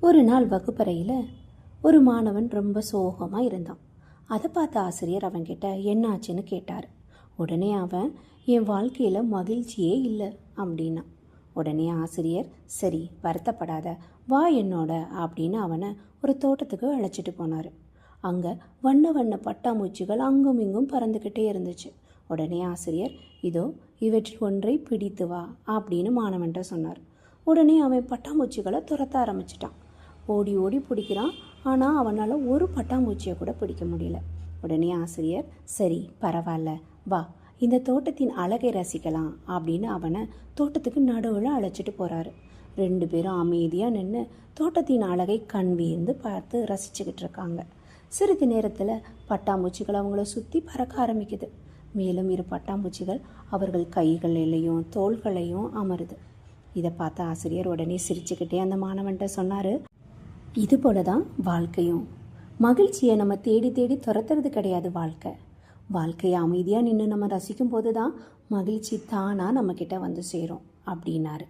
ஒரு நாள் வகுப்பறையில் ஒரு மாணவன் ரொம்ப சோகமாக இருந்தான். அதை பார்த்த ஆசிரியர் அவன்கிட்ட என்ன ஆச்சுன்னு கேட்டார். உடனே அவன், என் வாழ்க்கையில் மகிழ்ச்சியே இல்லை அப்படின்னா. உடனே ஆசிரியர், சரி வருத்தப்படாத, வா என்னோட அப்படின்னு அவனை ஒரு தோட்டத்துக்கு அழைச்சிட்டு போனார். அங்கே வண்ண வண்ண பட்டாம்பூச்சிகள் அங்கும் இங்கும் பறந்துக்கிட்டே இருந்துச்சு. உடனே ஆசிரியர், இதோ இவற்றில் ஒன்றை பிடித்து வா அப்படின்னு மாணவன்கிட்ட சொன்னார். உடனே அவன் பட்டாம்பூச்சிகளை துரத்த ஆரம்பிச்சிட்டான். ஓடி ஓடி பிடிக்கிறான். ஆனால் அவனால் ஒரு பட்டாம்பூச்சியை கூட பிடிக்க முடியல. உடனே ஆசிரியர், சரி பரவாயில்ல, வா இந்த தோட்டத்தின் அழகை ரசிக்கலாம் அப்படின்னு அவனை தோட்டத்துக்கு நடுவில் அழைச்சிட்டு போகிறாரு. 2 பேரும் அமைதியாக நின்று தோட்டத்தின் அழகை கண் வியந்து பார்த்து ரசிச்சுக்கிட்டு இருக்காங்க. சிறிது நேரத்தில் பட்டாம்பூச்சிகள் அவங்கள சுற்றி பறக்க ஆரம்பிக்குது. மேலும் 2 பட்டாம்பூச்சிகள் அவர்கள் கைகளிலையும் தோள்களையும் அமருது. இதை பார்த்த ஆசிரியர் உடனே சிரிச்சுக்கிட்டே அந்த மாணவன்கிட்ட சொன்னார், இது போல தான் வாழ்க்கையும். மகிழ்ச்சியை நம்ம தேடி தேடி துரத்துறது கிடையாது. வாழ்க்கையை அமைதியாக நின்று நம்ம ரசிக்கும் போது தான் மகிழ்ச்சி தானாக நம்மக்கிட்ட வந்து சேரும் அப்படின்னாரு.